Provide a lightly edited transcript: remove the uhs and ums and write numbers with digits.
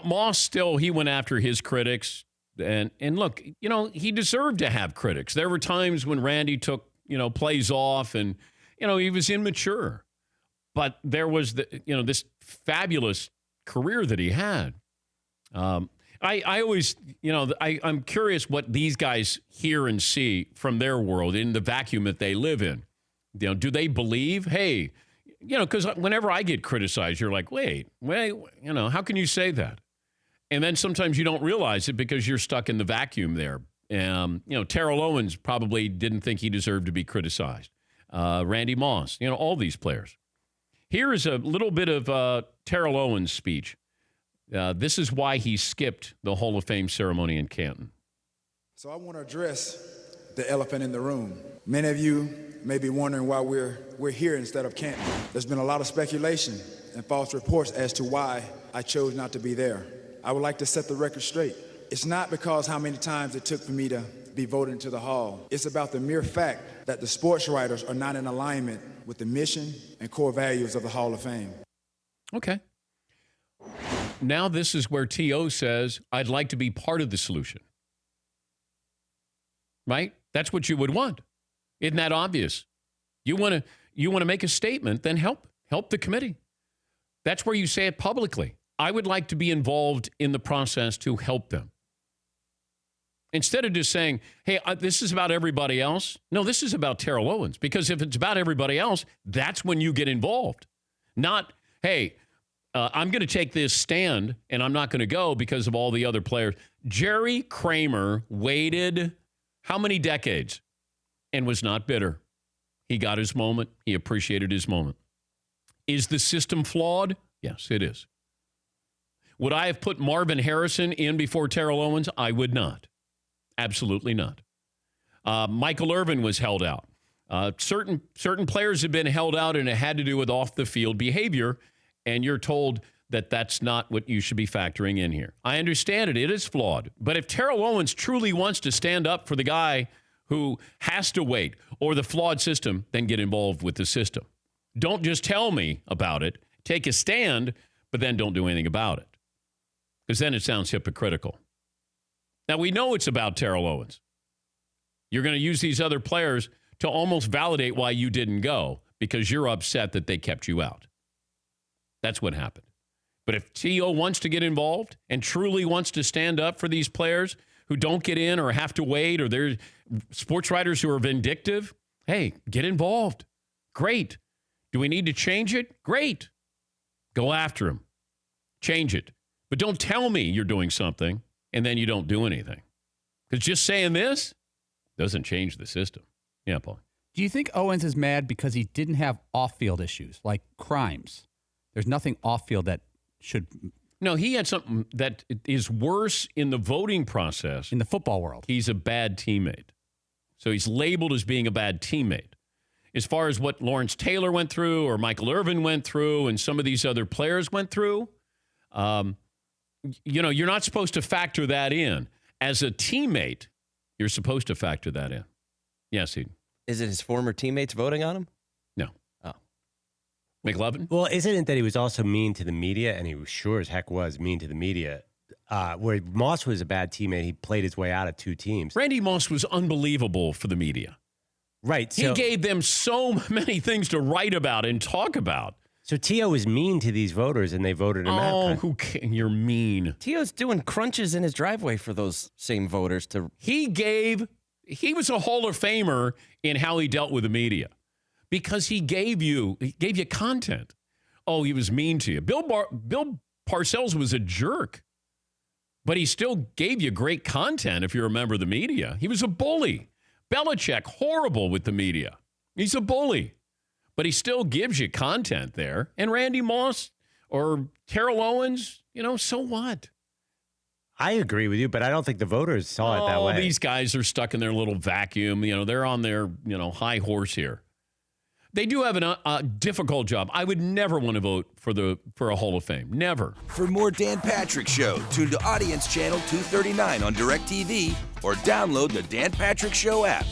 Moss still, he went after his critics. And look, he deserved to have critics. There were times when Randy took, plays off and, he was immature. But there was, this fabulous career that he had. I always, I'm curious what these guys hear and see from their world in the vacuum that they live in. Do they believe, hey, because whenever I get criticized, you're like, wait, how can you say that? And then sometimes you don't realize it because you're stuck in the vacuum there. Terrell Owens probably didn't think he deserved to be criticized. Randy Moss, all these players. Here is a little bit of Terrell Owens' speech. This is why he skipped the Hall of Fame ceremony in Canton. So I want to address the elephant in the room. Many of you may be wondering why we're here instead of Canton. There's been a lot of speculation and false reports as to why I chose not to be there. I would like to set the record straight. It's not because how many times it took for me to be voted into the Hall. It's about the mere fact that the sports writers are not in alignment with the mission and core values of the Hall of Fame. Okay. Now this is where T.O. says, I'd like to be part of the solution. Right? That's what you would want. Isn't that obvious? You want to make a statement, then help the committee. That's where you say it publicly. I would like to be involved in the process to help them. Instead of just saying, hey, this is about everybody else. No, this is about Terrell Owens. Because if it's about everybody else, that's when you get involved. Not, hey, I'm going to take this stand and I'm not going to go because of all the other players. Jerry Kramer waited how many decades and was not bitter. He got his moment. He appreciated his moment. Is the system flawed? Yes, it is. Would I have put Marvin Harrison in before Terrell Owens? I would not. Absolutely not. Michael Irvin was held out. Certain players have been held out, and it had to do with off-the-field behavior, and you're told that that's not what you should be factoring in here. I understand it. It is flawed. But if Terrell Owens truly wants to stand up for the guy who has to wait or the flawed system, then get involved with the system. Don't just tell me about it. Take a stand, but then don't do anything about it. Because then it sounds hypocritical. Now, we know it's about Terrell Owens. You're going to use these other players to almost validate why you didn't go because you're upset that they kept you out. That's what happened. But if T.O. wants to get involved and truly wants to stand up for these players who don't get in or have to wait, or there's sports writers who are vindictive, hey, get involved. Great. Do we need to change it? Great. Go after him. Change it. But don't tell me you're doing something and then you don't do anything. Because just saying this doesn't change the system. Yeah, Paul. Do you think Owens is mad because he didn't have off-field issues, like crimes? There's nothing off-field that should... No, he had something that is worse in the voting process. In the football world. He's a bad teammate. So he's labeled as being a bad teammate. As far as what Lawrence Taylor went through or Michael Irvin went through and some of these other players went through, you're not supposed to factor that in. As a teammate, you're supposed to factor that in. Yes, Eden. Is it his former teammates voting on him? No. Oh. McLovin? Well, isn't it that he was also mean to the media, and he was sure as heck was mean to the media? Where Moss was a bad teammate, he played his way out of two teams. Randy Moss was unbelievable for the media. Right. He gave them so many things to write about and talk about. So T.O. was mean to these voters, and they voted him out. Oh, you're mean. T.O.'s doing crunches in his driveway for those same voters. He was a Hall of Famer in how he dealt with the media because he gave you content. Oh, he was mean to you. Bill Parcells was a jerk, but he still gave you great content if you're a member of the media. He was a bully. Belichick, horrible with the media. He's a bully. But he still gives you content there. And Randy Moss or Terrell Owens, so what? I agree with you, but I don't think the voters saw it that way. These guys are stuck in their little vacuum. They're on their, high horse here. They do have a difficult job. I would never want to vote for a Hall of Fame. Never. For more Dan Patrick Show, tune to Audience Channel 239 on DirecTV or download the Dan Patrick Show app.